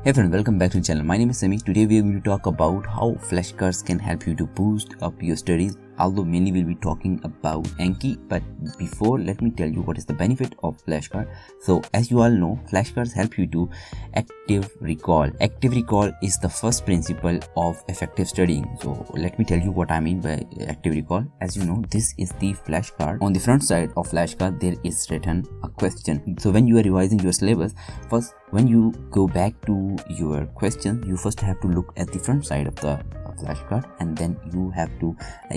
Hey friend, welcome back to the channel. My name is Sami. Today we are going to talk about how flashcards can help you to boost up your studies. Although mainly we'll be talking about Anki, but before let me tell you what is the benefit of flashcard. So as you all know, flashcards help you to active recall. Active recall is the first principle of effective studying. So let me tell you what I mean by active recall. As you know, this is the flashcard. On the front side of flashcard there is written a question. So when you are revising your syllabus, first when you go back to your question, you first have to look at the front side of the flashcard, and then you have to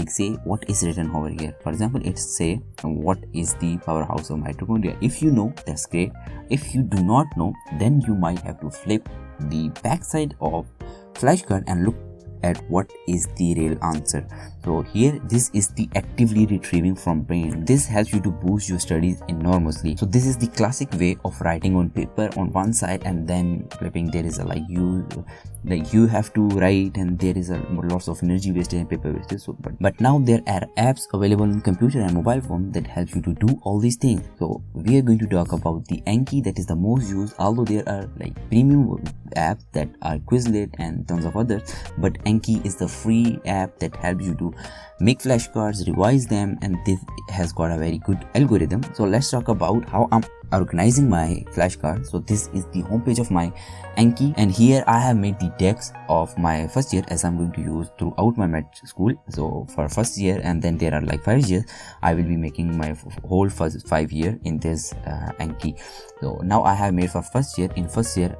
say what is written over here. For example, it's say what is the powerhouse of mitochondria. If you know, that's great. If you do not know, then you might have to flip the back side of flashcard and look at what is the real answer. So here this is the actively retrieving from brain. This helps you to boost your studies enormously. So this is the classic way of writing on paper on one side and then flipping. There is a you have to write, and there is a lots of energy wasted and paper wasted. So but now there are apps available on computer and mobile phone that help you to do all these things. So we are going to talk about the Anki, that is the most used, although there are premium apps that are Quizlet and tons of others, but Anki is the free app that helps you to make flashcards, revise them, and this has got a very good algorithm. So let's talk about how I'm organizing my flashcards. So this is the homepage of my Anki, and here I have made the decks of my first year, as I'm going to use throughout my med school. So for first year, and then there are 5 years, I will be making my whole first 5 year in this Anki. So now I have made for first year. In first year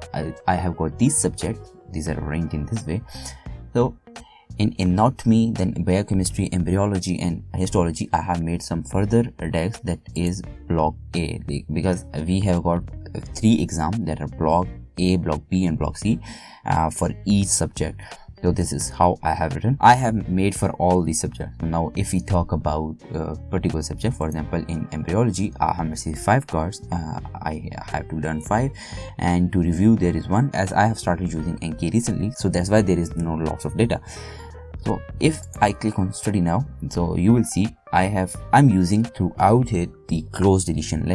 I have got these subjects. These are ranked in this way. So in anatomy, then biochemistry, embryology, and histology, I have made some further decks, that is block A, because we have got 3 exams that are block A, block B, and block C for each subject. So this is how I have written. I have made for all these subjects. Now if we talk about a particular subject, for example in embryology, I have received 5 cards. I have to done 5, and to review there is 1, as I have started using Anki recently, so that's why there is no loss of data. So if I click on study now, so you will see I'm using throughout it the closed deletion.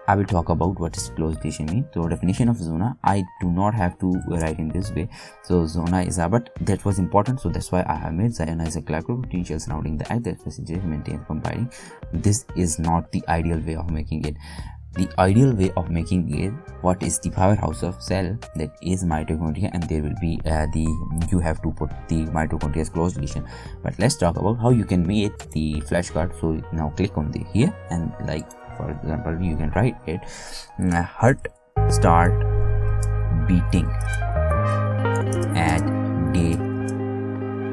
I will talk about what is closed deletion mean. So definition of zona, I do not have to write in this way. So zona is but that was important, so that's why I have made zona is a collateral potential surrounding the act that facilitates, maintains, combining. This is not the ideal way of making it. The ideal way of making it, what is the powerhouse of cell, that is mitochondria, and there will be you have to put the mitochondria's closed deletion. But let's talk about how you can make the flashcard. So now click on the here, and for example you can write it heart start beating at day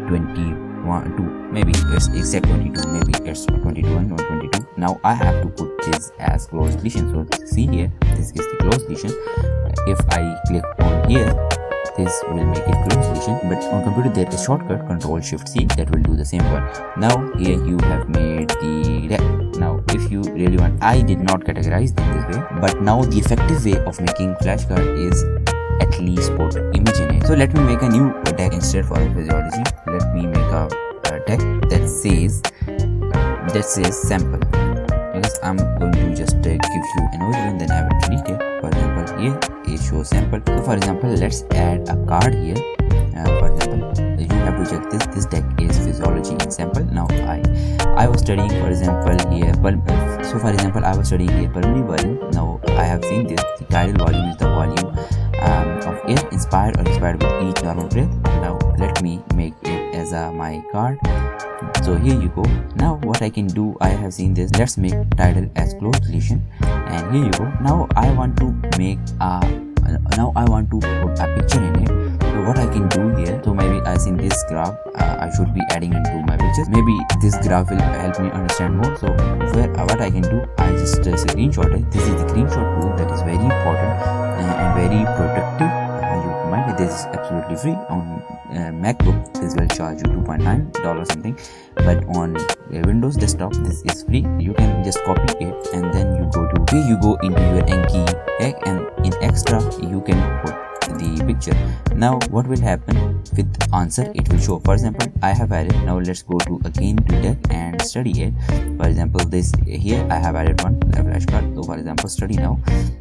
21 to maybe it's exact 22, maybe it's 21 or 22. Now I have to put this as closed deletion. So see here, this is the closed deletion. If I click on here, this will make it closed deletion, but on computer there is shortcut Ctrl+Shift+C that will do the same one. Now here you have made the deck. Now if you really want, I did not categorize them this way, but now the effective way of making flashcard is at least put image in it. So let me make a new deck instead for physiology. Let me make a deck that says sample, because I'm going to just give you an overview, then I will delete it. For example here it shows sample. So for example let's add a card here. For example you have to check this deck is physiology in sample. Now I was studying, for example here, so for example I was studying here pulmonary volume. Now I have seen this, the tidal volume is the volume of air inspired or expired with each normal breath. Now let me make it as my card. So here you go. Now what I can do, I have seen this, let's make title as closed deletion, and here you go. Now I want to make put a picture in it. So what I can do here, so maybe I seen this graph, I should be adding into my pictures. Maybe this graph will help me understand more. So what I can do, I just screenshot it. This is the screenshot tool that is very important and very protective. You might, this is absolutely free. On MacBook this will charge you $2.9 something, but on Windows desktop this is free. You can just copy it, and then you go into your Anki deck, and in extra you can put the picture. Now what will happen, with answer it will show. For example, I have added, now let's go to again to deck and study it. For example, this here I have added one flashcard. So for example, study now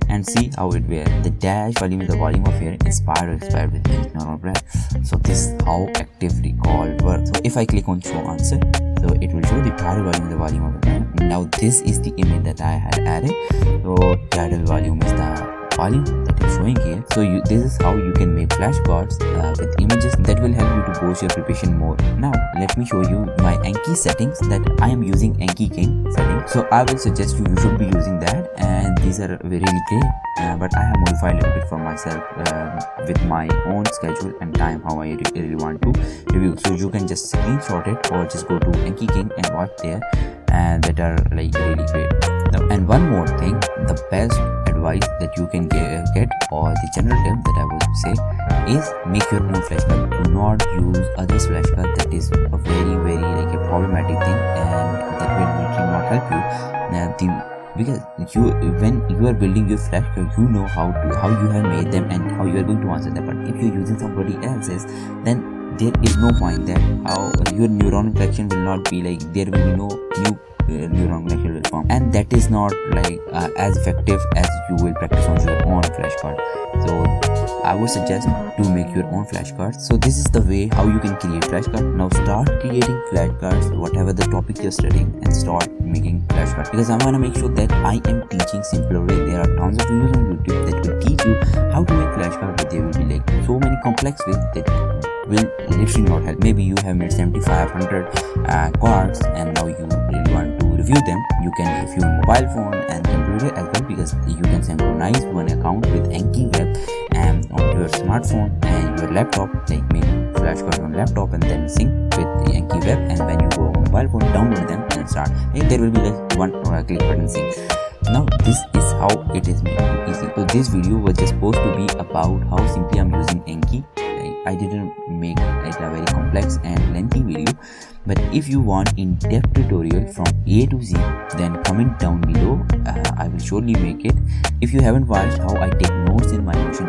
and see how it will. The dash volume is the volume of air inspired with normal breath. So this is how active recall works. So if I click on show answer, so it will show the tidal volume is the volume of the air. Now this is the image that I had added. So tidal volume is the volume that is showing here. So this is how you can make flashcards with images that will help you to boost your preparation more. Now let me show you my Anki settings that I am using Anki King settings. So I will suggest you should be using that, and these are very great, but I have modified a little bit for myself with my own schedule and time how I really want to review. So you can just screenshot it or just go to Anki King and watch there, and that are like really great. Now, and one more thing, the best advice that you can get or the general tip that I would say is make your own flashcard. Do not use others flashcard. That is a very like a problematic thing, and that will really not help you. Because when you are building your flashcard, you know how you have made them and how you are going to answer them. But if you're using somebody else's, then there is no point that how your neuron connection will not be like, there will be no new neuron connection will form, and that is not like as effective as you will practice on your own flashcard. So I would suggest to make your own flashcards. So this is the way how you can create flashcards. Now start creating flashcards, whatever the topic you're studying, and start making flashcards, because I want to make sure that I am teaching simpler way. There are tons of videos on YouTube that will teach you how to make flashcards, but there will be like so many complex ways that will literally not help. Maybe you have made 7500 cards and now you really want to review them. You can review on mobile phone and computer as well, because you can synchronize one account with Anki Web and on your smartphone and your laptop, like make flashcards on laptop and then sync with the Anki Web, and when you go on mobile phone, download them and start. And there will be like one click button sync. Now this is how it is made easy. So this video was just supposed to be about how simply I'm using Anki. I didn't make like a very complex and lengthy video, but if you want in-depth tutorial from A to Z, then comment down below. I will surely make it. If you haven't watched how I take notes in my notes